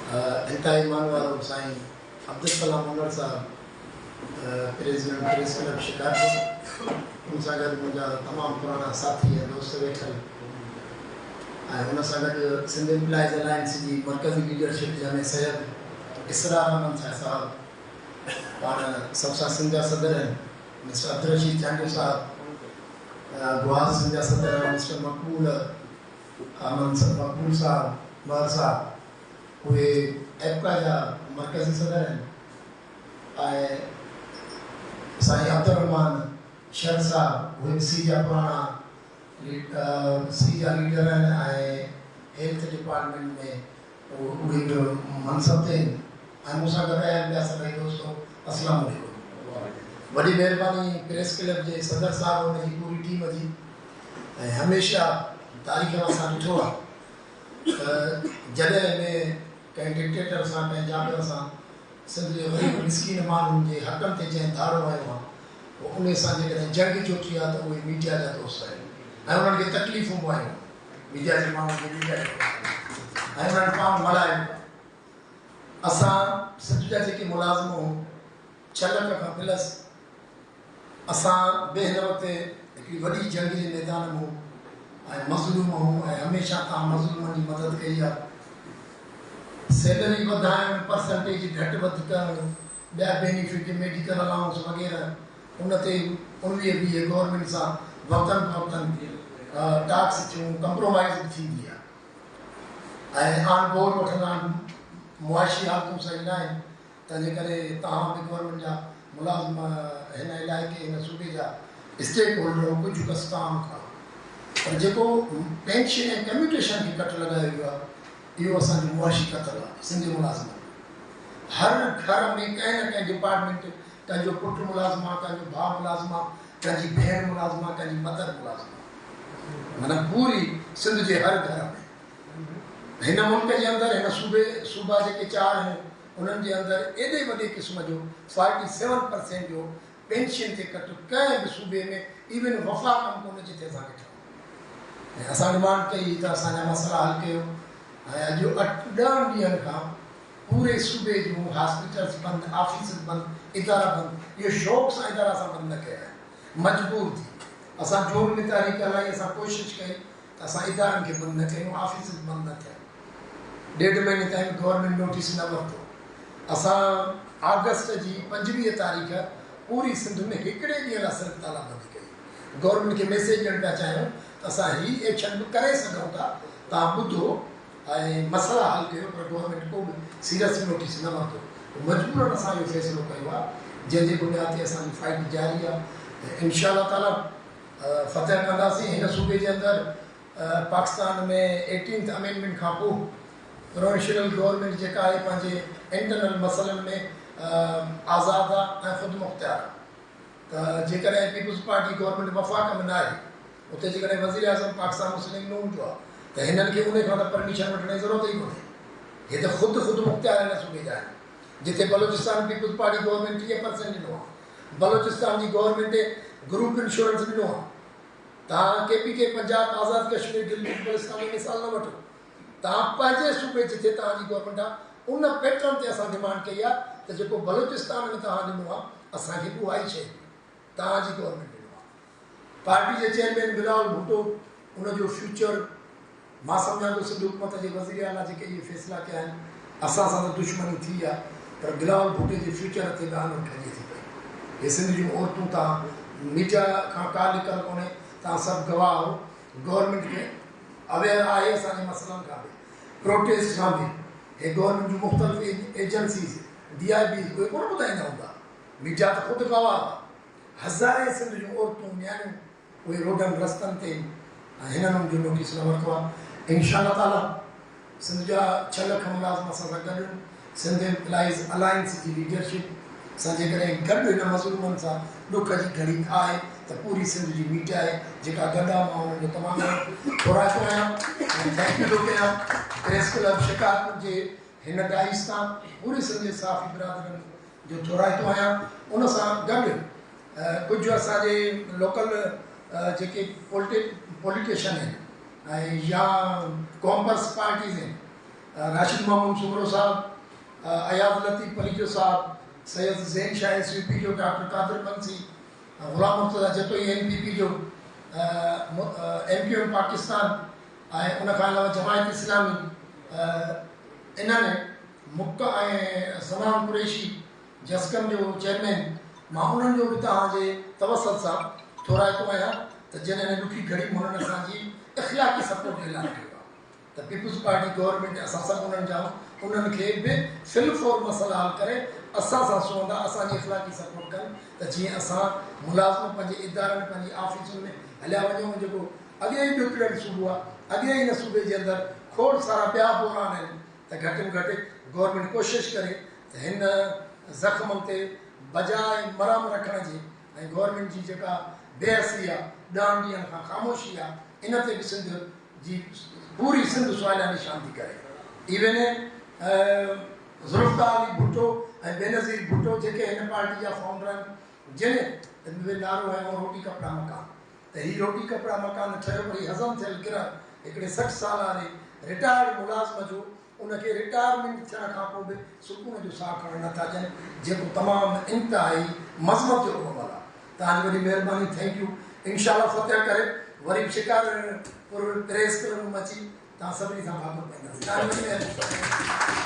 इंतहाई मान वारो साईं अब्दुल कलाम उमर साहब प्रेसिडेंट प्रेस क्लब शिकारपुर उन सां गॾु मुंहिंजा तमामु पुराना साथी ऐं दोस्त वेठल ऐं हुन सां गॾु सिंध एम्प्लॉइज़ अलायंस जी मरकज़ी लीडरशिप जंहिंमें सैयद इसरार अहमद साहिब पाण सबसा सिंध जा सदर आहिनि, मिस्टर अब्दुल रशीद चांडू साहब गुआर सिंध जा सदर आहिनि, मिस्टर मकबूल साहब बर साहब उहे एपका जा मरकज़ी सदर आहिनि ऐं साईं अब्दुल रहमान शर साहब उहे सी जा पुराना सी जा लीडर आहिनि ऐं हेल्थ डिपार्टमेंट में उहे बि मनसब ते आहिनि ऐं मूंसां गॾु आया ॿिया सभई दोस्तो अस्सलाम वालेकुम। वॾी महिरबानी प्रेस क्लब जे सदर साहब हुन जी पूरी टीम जी ऐं हमेशह तारीख़ में असां ॾिठो आहे त जॾहिं में कंहिं डिक्टेटर सां कंहिं जाबिर सां सिंध जे ग़रीब मिसकीन माण्हुनि जे हक़नि ते जंहिं धाड़ो आयो आहे पोइ उन सां जेकॾहिं जंग जो थी आहे त उहे मीडिया जा दोस्त आहिनि ऐं उन्हनि खे तकलीफ़ूं बि आहियूं मीडिया जे माण्हुनि खे मीडिया ऐं उन्हनि पाण मल्हायो। असां सिंध जा जेके मुलाज़िम हुओ 6 लख खां प्लस असां ॿिए वक़्तु हिकिड़ी वॾी जंग जे मैदान में ऐं मज़लूम हूं ऐं हमेशह तव्हां मज़लूमनि जी मदद कई आहे। सैलरी वधाइणु परसेंटेज घटि वधि करणु ॿिया बेनिफिट मेडिकल अलाउंस वग़ैरह उन ते 19-20 गवर्नमेंट सां वक़्तनि फ़वक़्तनि टास्क थियूं कंप्रोमाइज़ थींदी आहे ऐं ऑन बोर्ड वठंदा आहिनि। मुआशी हालतूं सही न आहिनि तंहिंजे करे तव्हां बि गवर्नमेंट जा मुलाज़िम हिन इलाइक़े हिन सूबे जा स्टेक होल्डर कुझु कस तव्हां खां पर जेको पेंशन ऐं कम्यूटेशन खे कट लॻायो वियो आहे इहो असांजो मुआशी क़तल आहे। सिंधी मुलाज़िम हर घर में कंहिं न कंहिं डिपार्टमेंट कंहिंजो पुटु मुलाज़िम आहे, कंहिंजो भाउ मुलाज़िम आहे, कंहिंजी भेण मुलाज़िम आहे, कंहिंजी मदर मुलाज़िम आहे, माना पूरी सिंध जे हर घर में हिन मुल्क जे अंदरि हिन सूबा जेके 4 आहिनि उन्हनि जे अंदरि एॾे वॾे क़िस्म जो 47% जो पेंशन ते कट कंहिं बि सूबे में इवन वफ़ा कमु कोन जिते असांखे ठहियो ऐं असां डिमांड कई त असांजा मसइला हल कयो ऐं अॼु 8 ॾींहंनि खां पूरे सूबे जूं हॉस्पिटल्स बंदि, ऑफिस बंदि, इदारा बंदि। इहो शौक़ सां इदारा असां बंदि न कया आहिनि, मजबूर थी असां जोर में तारीख़ हलाई असां कोशिशि कई त असां इदारनि खे बंदि न कयूं, ऑफिस बंदि न थिया। 1.5 महीने ताईं गवर्नमेंट नोटिस न वरितो। असां अगस्त जी 25 तारीख़ पूरी सिंध में हिकिड़े ॾींहं लाइ सिर्फ़ु तालाबंदी कई। गवर्नमेंट खे मैसेज ॾियणु पिया चाहियूं त असां हीउ एक्शन बि करे सघूं था, तव्हां ॿुधो ऐं मसइला हल कयो, पर गवर्नमेंट को बि सीरियस नोटिस न वरितो। मजबूरन असां इहो फ़ैसिलो कयो आहे जंहिंजे बुनियाद ते असांजी फाइट जारी आहे। इंशाअल्लाह ताला फतह कंदासीं। हिन सूबे जे अंदरि पाकिस्तान में 18th अमेंडमेंट खां पोइ प्रोविंशियल गवर्नमेंट जेका आहे पंहिंजे इंटरनल मसइलनि में आज़ादु आहे ऐं ख़ुदि मुख़्तियार आहे। त जेकॾहिं पीपुल्स पार्टी गवर्नमेंट वफ़ाक़ में न आहे उते जेकॾहिं वज़ीर आज़म पाकिस्तान मुस्लिम नून जो आहे त हिननि खे उन खां त परमिशन वठण जी ज़रूरत ई कोन्हे। हे त ख़ुदि मुख़्तियार हिन सूबे जा आहिनि। जिते बलोचिस्तान पीपुल्स पार्टी गवर्नमेंट 30% ॾिनो आहे, बलोचिस्तान जी गवर्नमेंट ग्रुप इंश्योरेंस ॾिनो आहे। तव्हां KPK पंजाब आज़ाद कश्मीर दिल्ली बलोचिस्तान जी मिसाल न वठो, तव्हां पंहिंजे सूबे जिते तव्हांजी गवर्नमेंट आहे उन पैटर्न ते असां डिमांड कई आहे त जेको बलोचिस्तान में तव्हां ॾिनो आहे असांखे उहा ई शइ तव्हांजी गवर्नमेंट ॾिनो आहे। पार्टी जे चेयरमैन बिलावल भुट्टो उनजो फ्यूचर मां सम्झां थो सिंध हुकूमत जे वज़ीर आला जेके इहे फ़ैसिला कया आहिनि असां सां त दुश्मनी थी आहे, पर बिलावल भुट्टे जे फ्यूचर ते ॻाल्हि ठहे थी पई। हे सिंध जूं औरतूं तव्हां मीडिया खां का लिकल कोन्हे, तव्हां सभु गवाह हो। गवर्नमेंट खे अवेयर आहे असांजे मसइलनि खां बि, प्रोटेस्ट खां बि। हे गवर्नमेंट जूं मुख़्तलिफ़ एजेंसीज़ DIB उहे कोन ॿुधाईंदा हूंदा, मीडिया त ख़ुदि गवाह आहे। हज़ारे सिंध जूं औरतूं न्याणियूं उहे रोडनि रस्तनि ते ऐं हिननि जो नोटिस न वरितो आहे। इंशाअल्लाह ताला सिंध जा 6 लख मुलाज़िम असां सां गॾु। सिंध एम्प्लॉइज़ अलायंस जी लीडरशिप असां जेकॾहिं गॾु हिन मज़लूमनि सां ॾुख जी घड़ी आहे त पूरी सिंध जी मीडिया आहे जेका गॾु आहे। मां हुननि जो तमामु थोराइतो आहियां ऐं थैंक यू थो कयां प्रेस क्लब शिकारपुर जे हिन डाइस तां पूरी सिंध जे साफ़ी बिरादरनि जो थोराइतो आहियां। उन सां गॾु कुझु असांजे लोकल जेके पॉलिटिशियन आहिनि ऐं या कॉमर्स पार्टीज़ आहिनि राशिद मामून सुमरो साहब, अयाज लतीफ़ पलीजो साहब, सैयद ज़ैन शाह SVP जो, डॉक्टर कादिर बंसी, गुलाम मुर्तज़ा जतोई NPP जो, MQM पाकिस्तान ऐं उन खां अलावा जमायत इस्लामी, इन्हनि मुक्का ऐं सनाम कुरैशी जस्कम जो चेयरमैन, मां उन्हनि जो बि तव्हांजे तवसल सां थोराइतो आहियां त जॾहिं ॾुखी घड़ी में हुननि असांजी इख़्लाक़ी सपोर्ट जो ऐलान कयो आहे त पीपुल्स पार्टी गवर्नमेंट असां सभु उन्हनि खे बि फिल फॉर मसइला हल करे असां सां सुहंदा, असांजी इख़्लाक़ी सपोर्ट कनि त जीअं असां मुलाज़िम पंहिंजे इदारनि पंहिंजी ऑफिसुनि में हलिया वञूं। जेको अॻे ई ॾुकड़ियल सूबो आहे, अॻे ई हिन सूबे जे अंदरि खोड़ सारा ॿिया बोरान आहिनि त घटि में घटि गवर्नमेंट कोशिशि करे त हिन ज़ख़्मनि ते बजाए मरम रखण जी ऐं गवर्नमेंट जी जेका बेहसी आहे, 10 ॾींहंनि खां ख़ामोशी आहे, इन ते बि सिंध जी पूरी सिंध सुवालिया निशान थी करे। इवन ज़ुल्फ़िकार अली भुट्टो ऐं बेनज़ीर भुट्टो जेके हिन पार्टी जा फाउंडर आहिनि, जिन नारो आहे उहो रोटी कपिड़ा मकान, त हीअ रोटी कपिड़ा मकान ठहियो वरी हज़म थियल गिरह हिकिड़े 60 साल वारे रिटायर्ड मुलाज़िम जो, उनखे रिटायरमेंट थियण खां पोइ बि सुकून जो साह खणणु नथा ॾियनि, जेको तमामु इंतिहाई मज़मत जो अमल आहे। तव्हांजी वॾी महिरबानी, थैंक यू। इंशाअल्लाह फतेह करे वरी शिकारपुर प्रेस क्लब में अची तव्हां सभिनी सां भाॻु पाईंदासीं।